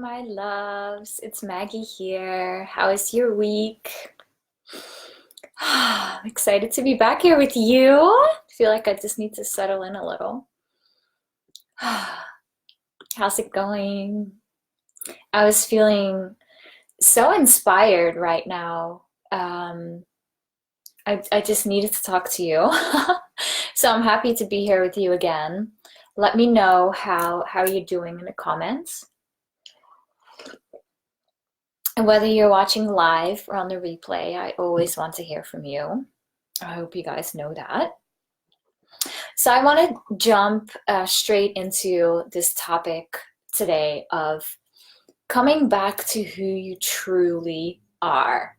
my loves. It's Maggie here. How is your week? I'm excited to be back here with you. I feel like I just need to settle in a little. How's it going? I was feeling so inspired right now. Um, I just needed to talk to you. So I'm happy to be here with you again. Let me know how you're doing in the comments. And whether you're watching live or on the replay, I always want to hear from you. I hope you guys know that. So I want to jump straight into this topic today of coming back to who you truly are.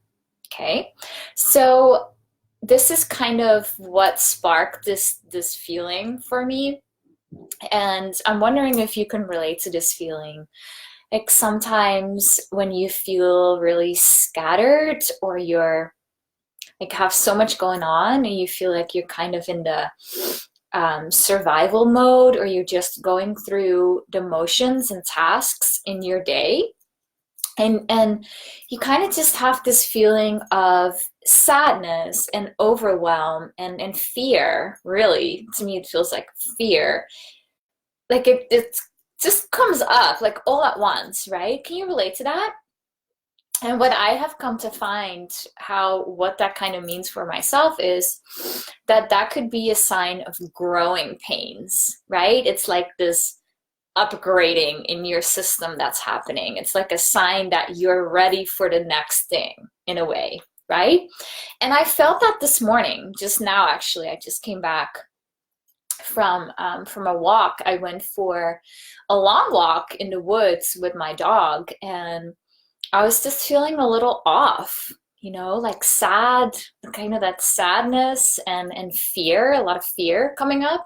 Okay, so this is kind of what sparked this feeling for me, and I'm wondering if you can relate to this feeling. Like sometimes when you feel really scattered or you're like have so much going on and you feel like you're kind of in the survival mode, or you're just going through the motions and tasks in your day, and you kind of just have this feeling of sadness and overwhelm and fear. Really, to me it feels like fear, like it just comes up like all at once, right? Can you relate to that? And what I have come to find, how what that kind of means for myself is that that could be a sign of growing pains, right? It's like this upgrading in your system that's happening. It's like a sign that you're ready for the next thing in a way, right? And I felt that this morning, just now actually. I just came back from a walk. I went for a long walk in the woods with my dog, and I was just feeling a little off, like sad, kind of that sadness and fear, a lot of fear coming up.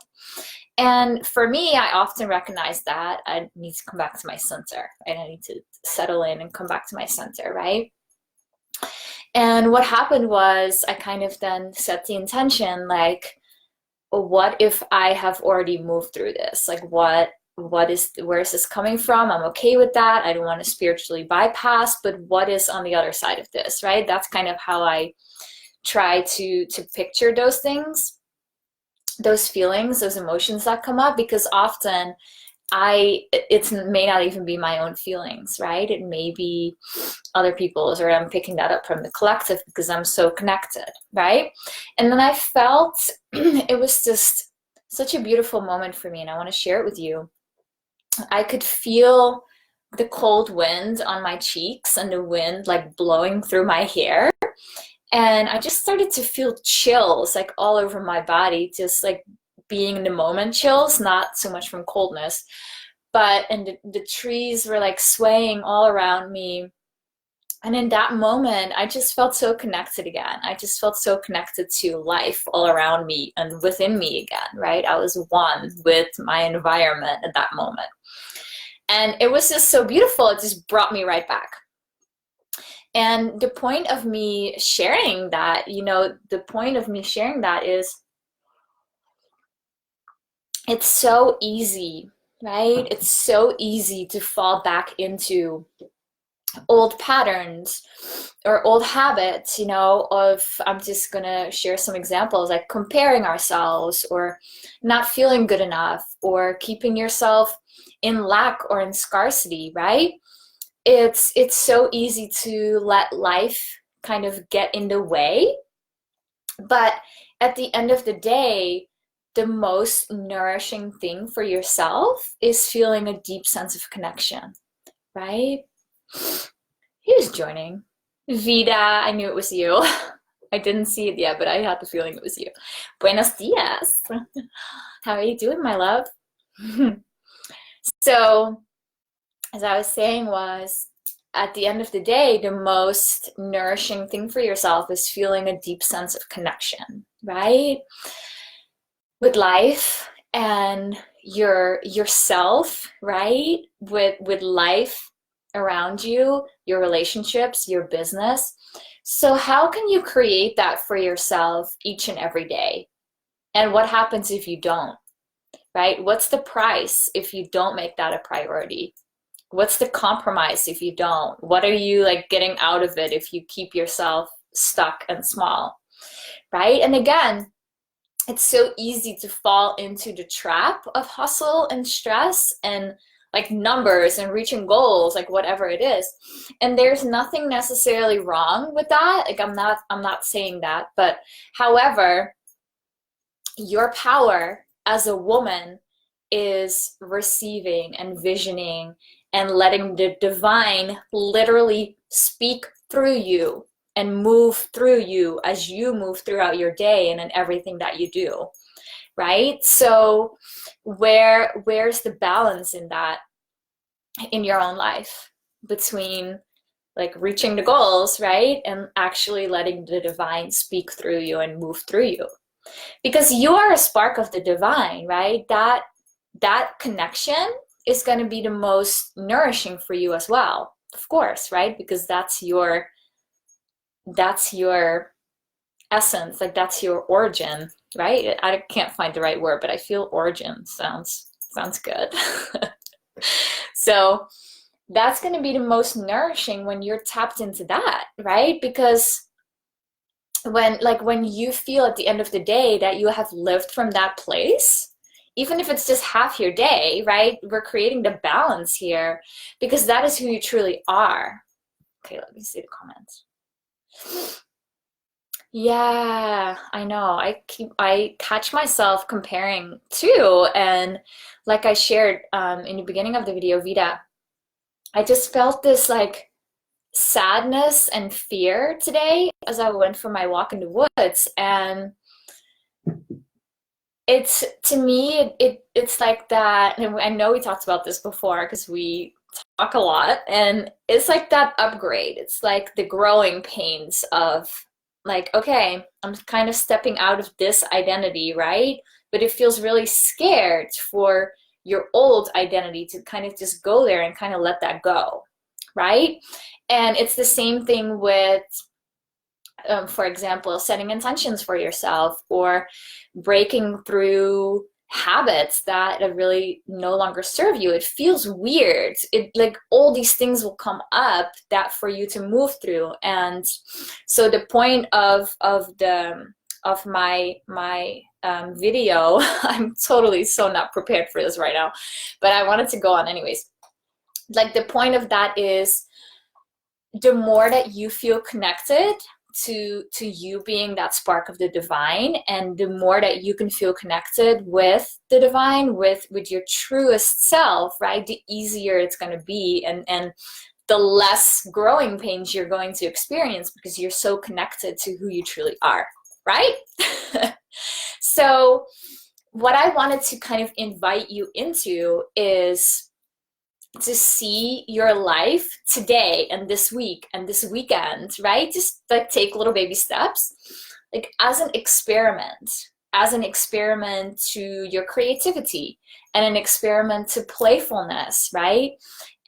And for me, I often recognize that I need to come back to my center, and I need to settle in and come back to my center, right? And what happened was I kind of then set the intention, like, what if I have already moved through this? Like, where is this coming from? I'm okay with that. I don't want to spiritually bypass, but what is on the other side of this, right? That's kind of how I try to picture those things, those feelings, those emotions that come up, because often it may not even be my own feelings, right? It may be other people's, or I'm picking that up from the collective because I'm so connected, right? And then I felt it was just such a beautiful moment for me, and I want to share it with you. I could feel the cold wind on my cheeks and the wind like blowing through my hair. And I just started to feel chills like all over my body, just like being in the moment chills, not so much from coldness. And the trees were like swaying all around me. And in that moment, I just felt so connected again. I just felt so connected to life all around me and within me again, right? I was one with my environment at that moment. And it was just so beautiful. It just brought me right back. And the point of me sharing that, the point of me sharing that is it's so easy, right? It's so easy to fall back into old patterns or old habits, of, I'm just gonna share some examples, like comparing ourselves or not feeling good enough or keeping yourself in lack or in scarcity, right? It's so easy to let life kind of get in the way. But at the end of the day, the most nourishing thing for yourself is feeling a deep sense of connection, right? Who's joining? Vida, I knew it was you. I didn't see it yet, but I had the feeling it was you. Buenos dias. How are you doing, my love? So, as I was saying, was at the end of the day, the most nourishing thing for yourself is feeling a deep sense of connection, right? With life and yourself, right? With life around you, your relationships, your business. So how can you create that for yourself each and every day? And what happens if you don't, right? What's the price if you don't make that a priority? What's the compromise if you don't? What are you like getting out of it if you keep yourself stuck and small, right? And again, it's so easy to fall into the trap of hustle and stress and like numbers and reaching goals, like whatever it is. And there's nothing necessarily wrong with that. Like I'm not saying that, but however, your power as a woman is receiving and visioning and letting the divine literally speak through you and move through you as you move throughout your day and in everything that you do, right? So where's the balance in that in your own life between like reaching the goals, right? And actually letting the divine speak through you and move through you. Because you are a spark of the divine, right? That connection is going to be the most nourishing for you as well, of course, right? Because that's your essence, like that's your origin, right? I can't find the right word, but I feel origin sounds good. So that's going to be the most nourishing when you're tapped into that, right? Because when you feel at the end of the day that you have lived from that place, even if it's just half your day, right? We're creating the balance here because that is who you truly are. Okay, let me see the comments. Yeah, I know. I catch myself comparing too, and like I shared in the beginning of the video, Vida, I just felt this like sadness and fear today as I went for my walk in the woods, and it's to me it's like that. And I know we talked about this before because we talk a lot, and it's like that upgrade. It's like the growing pains of like, okay, I'm kind of stepping out of this identity, right? But it feels really scared for your old identity to kind of just go there and kind of let that go, right? And it's the same thing with for example, setting intentions for yourself or breaking through habits that really no longer serve you. It feels weird. It like all these things will come up that for you to move through. And so the point of my video, I'm totally so not prepared for this right now, but I wanted to go on anyways. Like the point of that is the more that you feel connected to you being that spark of the divine, and the more that you can feel connected with the divine, with your truest self, right, the easier it's going to be, and the less growing pains you're going to experience because you're so connected to who you truly are, right? So what I wanted to kind of invite you into is to see your life today and this week and this weekend, right? Just like take little baby steps, like as an experiment to your creativity and an experiment to playfulness, right?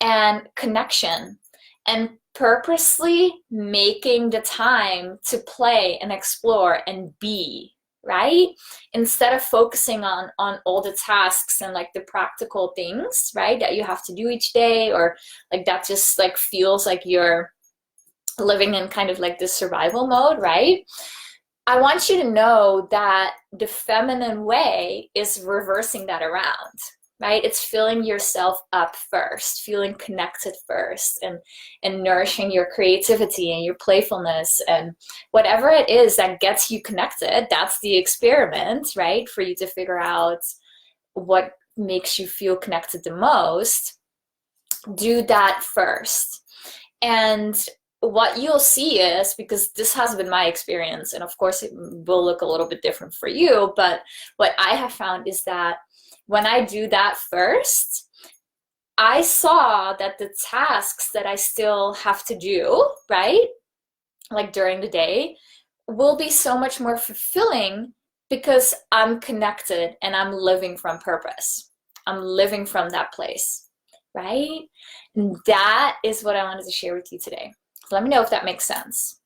And connection, and purposely making the time to play and explore and be, right? Instead of focusing on all the tasks and like the practical things, right, that you have to do each day, or like that just like feels like you're living in kind of like this survival mode, right? I want you to know that the feminine way is reversing that around, right? It's filling yourself up first, feeling connected first, and nourishing your creativity and your playfulness and whatever it is that gets you connected. That's the experiment, right? For you to figure out what makes you feel connected the most. Do that first. And what you'll see is, because this has been my experience, and of course it will look a little bit different for you, but what I have found is that when I do that first, I saw that the tasks that I still have to do, right, like during the day, will be so much more fulfilling because I'm connected and I'm living from purpose. I'm living from that place, right? And that is what I wanted to share with you today. So let me know if that makes sense.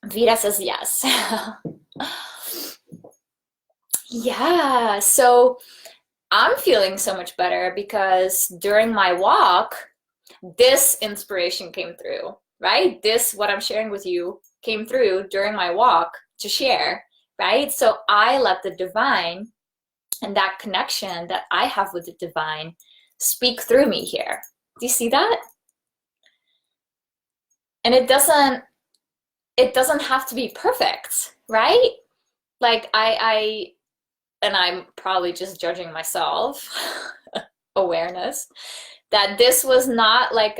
Vida says yes. Yeah, so I'm feeling so much better because during my walk, this inspiration came through, right? This, what I'm sharing with you, came through during my walk to share, right? So I let the divine and that connection that I have with the divine speak through me here. Do you see that? And it doesn't have to be perfect, right? Like and I'm probably just judging myself, awareness, that this was not like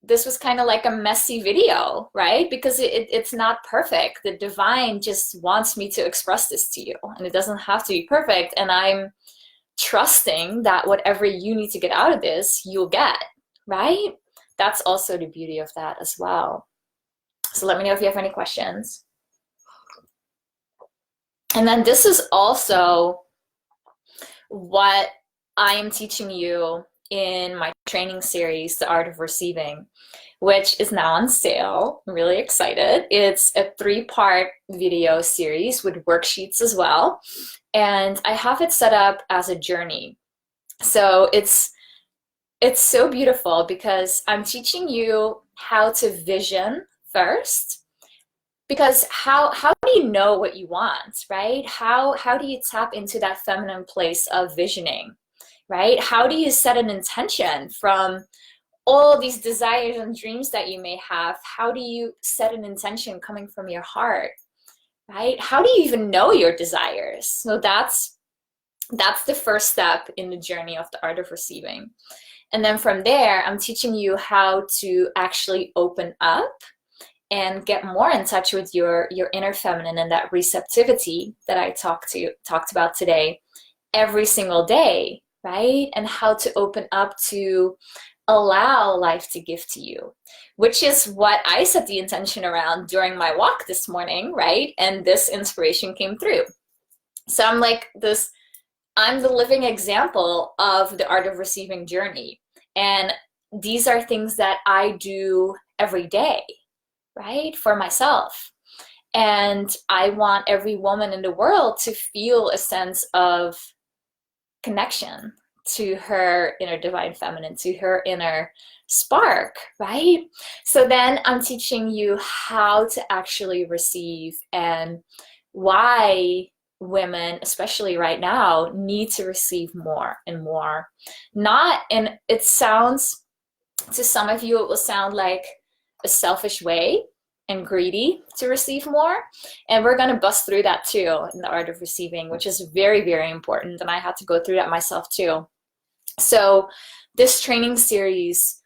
this was kind of like a messy video, right? Because it's not perfect. The divine just wants me to express this to you, and it doesn't have to be perfect. And I'm trusting that whatever you need to get out of this, you'll get, right? That's also the beauty of that as well. So let me know if you have any questions. And then this is also what I am teaching you in my training series, The Art of Receiving, which is now on sale. I'm really excited. It's a 3-part video series with worksheets as well. And I have it set up as a journey. So it's so beautiful because I'm teaching you how to vision first. Because how do you know what you want, right? How do you tap into that feminine place of visioning, right? How do you set an intention from all these desires and dreams that you may have? How do you set an intention coming from your heart, right? How do you even know your desires? So that's the first step in the journey of the art of receiving. And then from there, I'm teaching you how to actually open up and get more in touch with your inner feminine and that receptivity that I talked about today every single day, right? And how to open up to allow life to give to you, which is what I set the intention around during my walk this morning, right? And this inspiration came through. So I'm like this, I'm the living example of the art of receiving journey. And these are things that I do every day, right, for myself. And I want every woman in the world to feel a sense of connection to her inner divine feminine, to her inner spark, right? So then I'm teaching you how to actually receive and why women, especially right now, need to receive more and more. Not, and it sounds, to some of you, it will sound like a selfish way and greedy to receive more. And we're going to bust through that too in the art of receiving, which is very, very important. And I had to go through that myself too. So this training series,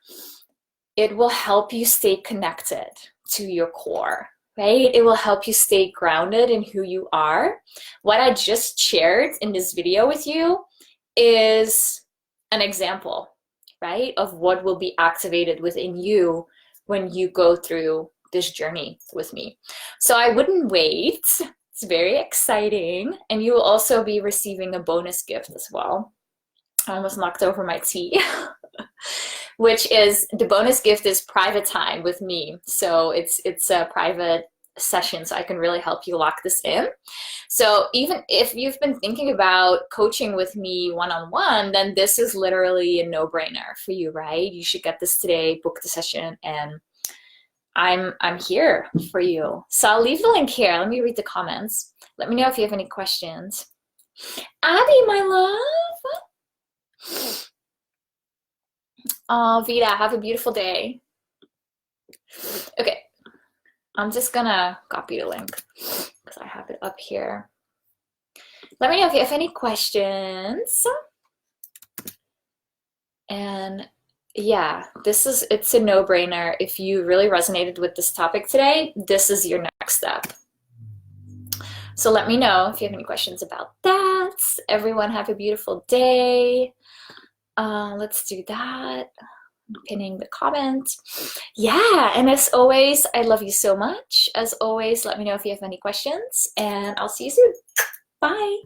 it will help you stay connected to your core, right? It will help you stay grounded in who you are. What I just shared in this video with you is an example, right, of what will be activated within you when you go through this journey with me. So I wouldn't wait. It's very exciting. And you will also be receiving a bonus gift as well. I almost knocked over my tea. Which is, the bonus gift is private time with me. So it's a private session, so I can really help you lock this in. So even if you've been thinking about coaching with me one-on-one, then this is literally a no-brainer for you, right? You should get this today, book the session, and I'm here for you. So I'll leave the link here. Let me read the comments. Let me know if you have any questions. Abby, my love. Oh, Vita, have a beautiful day. Okay, I'm just gonna copy the link because I have it up here. Let me know if you have any questions. And yeah, it's a no-brainer. If you really resonated with this topic today, this is your next step. So let me know if you have any questions about that. Everyone have a beautiful day. Let's do that. I'm pinning the comment. Yeah, and as always, I love you so much. As always, let me know if you have any questions, and I'll see you soon. Bye.